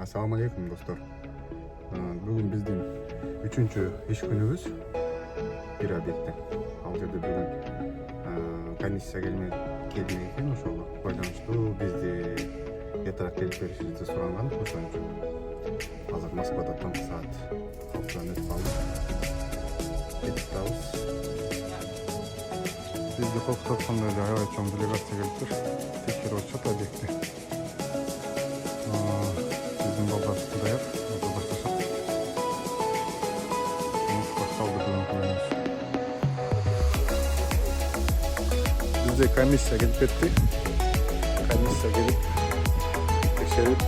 Assalamu alaikum dostlar. Bugün bizden 3. iş günümüz bir объекте. Ал жерде бүгүн комиссия келген экен, ошого байланыштуу бизди эртерээк келип беришибизди суранган. Ошон үчүн азыр Москвада таңкы саат 6-дан өтүп калды. Кетип атабыз. Бизди коркуткандай эле аябай чоң делегация келиптир. Текшерип атышат объектти. Bizim ballar dayar, orada başlasın. Başkaldı bölüm koyuyoruz. Bizde komissiya gelip etti. Komissiya gelip tekşerip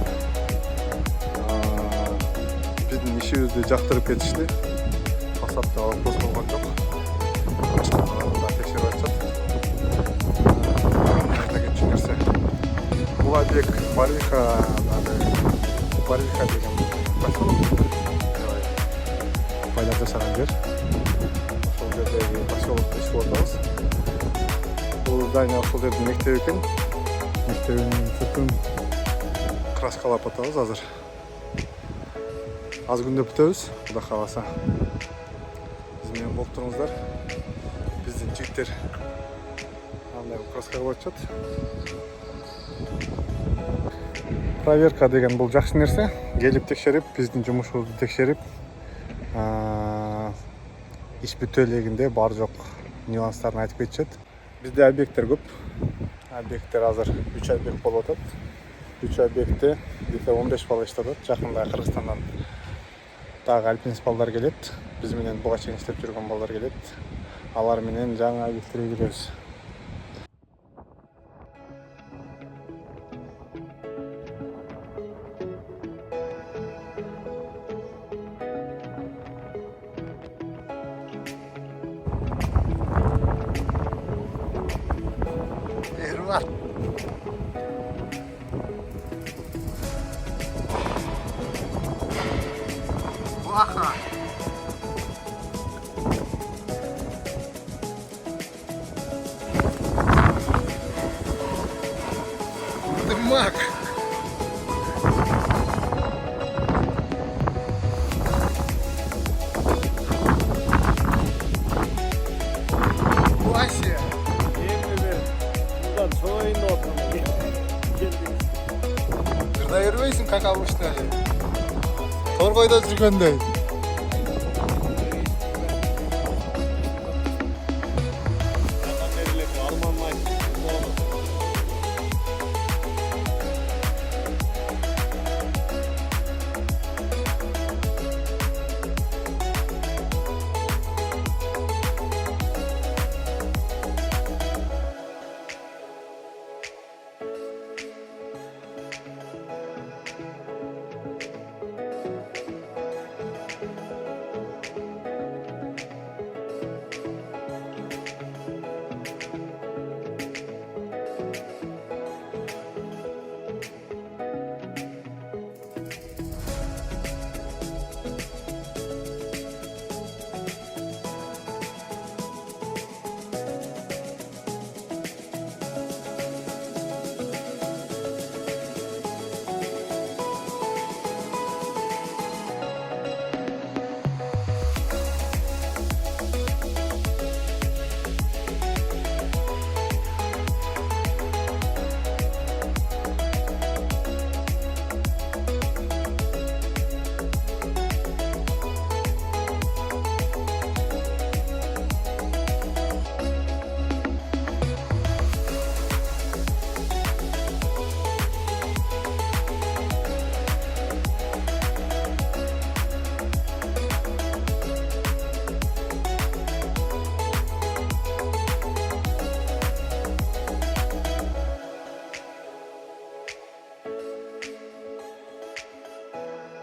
bizden işimizni jaktırıp ketişti. Kasapta вопрос болған жоқ. Başkalarında tekşerip açacak. Ayta geçen нәрсе. Бұл объект Барвиха деген поселок. Байлар жашаган жер. Ошол жердеги поселокто иштеп атабыз. Бул здание ошол жердин мектеби экен. Мектебинин сыртын краскалап атабыз азыр. Аз күндө бүтөбүз, Кудай кааласа. Биз менен болуп туруңуздар. Биздин жигиттер андай краска кылып атышат. Проверка деген бұл жақсы нәрсе. Келіп текшеріп, біздің жұмысымызды текшеріп, іш бүтө элегинде бар жоқ нюанстарын айтып кетишет. Бізде объекттер көп. Объекттер азыр 3 объект болуп атат. 3 объектте где-то 15 бала иштеп атат. Жакында Кыргызстандан дагы альпинист балдар келет. Биз менен буга чейин иштеп жүргөн балдар келет. Алар менен жаңы объекттерге киребиз. Var. Aha. Дымак. Вася. Жырдай бербейсің, как обычно. Торғойда жүргендей.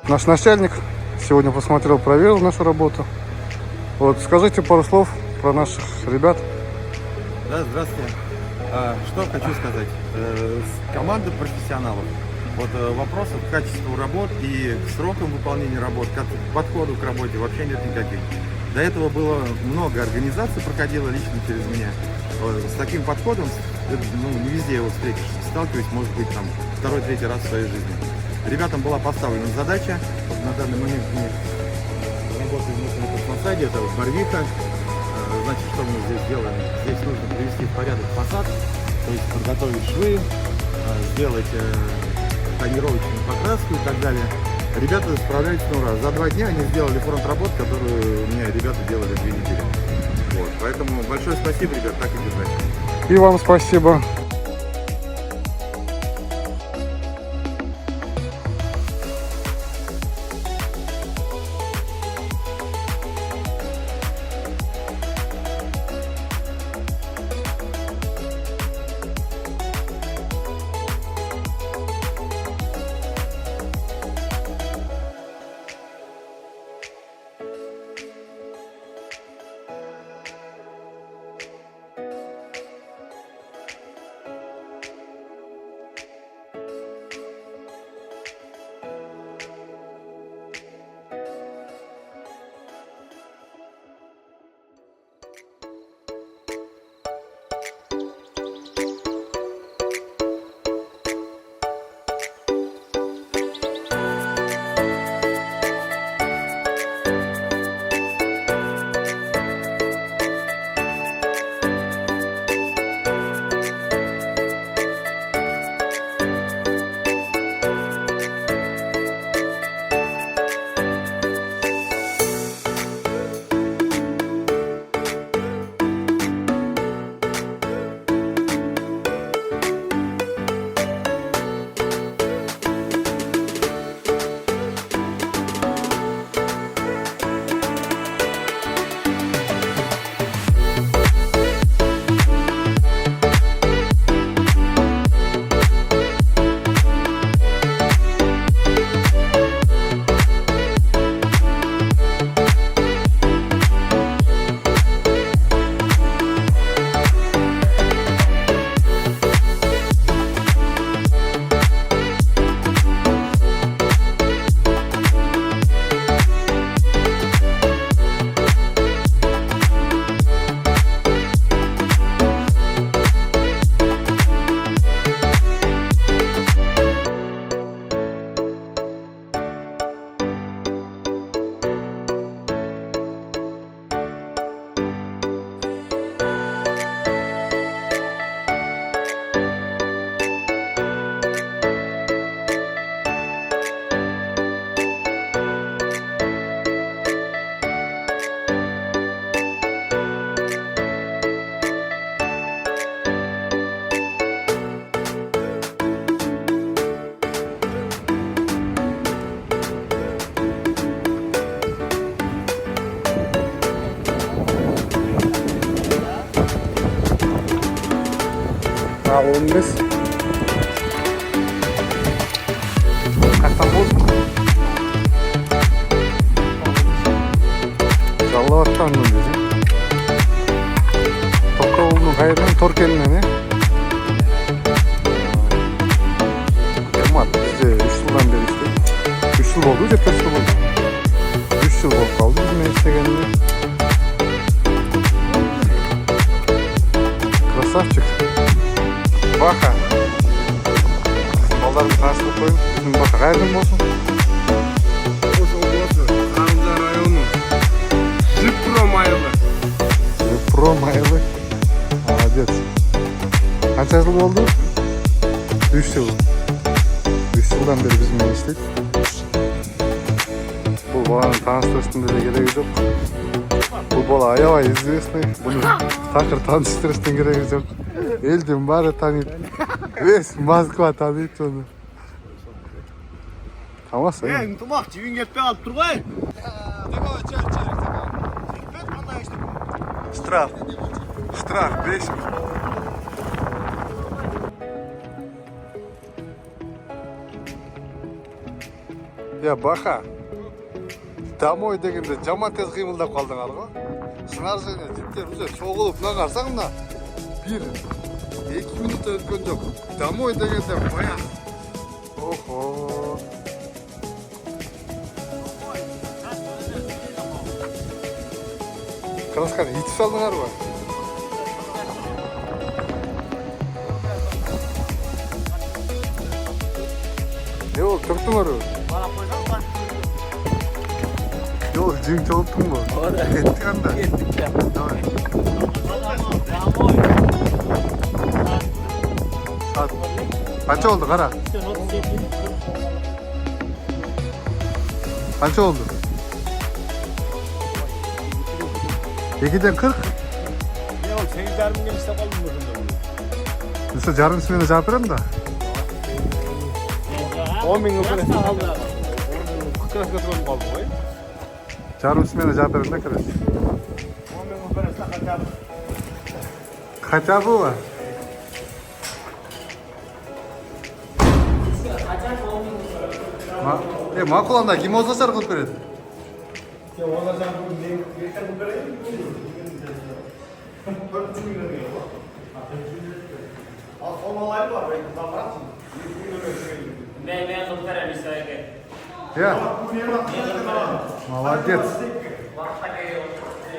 Наш начальник сегодня посмотрел, проверил нашу работу. Вот, скажите пару слов про наших ребят. Да, здравствуйте. Что хочу сказать. Команда профессионалов. Вот вопросов к качеству работ и к срокам выполнения работ, к подходу к работе вообще нет никаких. До этого было много организаций, проходило лично через меня. С таким подходом не везде его встретишь. Сталкиваюсь, может быть, там второй-третий раз в своей жизни. Ребятам была поставлена задача. Вот на данный момент мы работаем на этом фасаде. Это Барвиха. Значит, что мы здесь делаем? Здесь нужно привести в порядок фасад, то есть подготовить швы, сделать тонировочную покраску и так далее. Ребята справляются на ура. За 2 дня они сделали фронт работ, которую у меня ребята делали 2 недели. Вот. Поэтому большое спасибо, ребят, так и держать. И вам спасибо. On емес. Қақтан болдың? Жаллап аттандым десе. Тоқауылдың қайырынан Торкенінен, бізде 3 жылдан бері істейді. 3 жыл болды, деп 4 жыл болды. 3 жыл болып қалды біздің істегеніне. Красавчик. Баха. Балдарымды таныстырып қойын. Біздің Баха қайырдың болсын? Осы облысы Қарымжан районы Жипро майылы. Жипро майылы. Молодец. Қанша жыл болды? 3 жыл. 3 жылдан бері бізбен істейді. Бұл баланы таныстырыштың да керегі жоқ. Бұл бала аябай известный. Бұны тақыр таныстырыштың керегі жоқ. Елдің бары таниды. Весь Москва таниды оны. Тамаса. Тұмақ жібін кетпей алып тұр ғой. Штраф. Штраф 5 000. Я Баха. Домой дегенде жаман тез қимылдап қалдыңар ғой. Снаружение жіптер уже соғылып мына қарсаң мына 1-2 минут өткен жоқ. Домой дегенде баян. Охо. Красканы итіп салдыңар ғой. Не ол Çoğulttun mu? Bana koysan ben. Yok, cim çoğulttun mu? Ettik anda. Ettik ya. Tamam. Saat. Kaç oldu Kara? Kaç oldu? 2'den 40. Ya oğlum senin dermin gelirse kalın mı bunda? Yoksa yarın ismini cevap vereyim de. 10 bin lira kaldı. 40 lira kaldı koy. Yarın ismini cevap vereyim de kırış. 10 bin lira kaçar. Kaça bu var? Makulanda kim olsa sarı kılıp verir. Ya ona sen bu ne yeter bu parayı? 4,5 milyon lira bu. Al son olayı var belki tam bırak. 100 milyon lira. मैं खुद कर अभी सर के Ya, Bu niye bak? молодец. वहाँ पे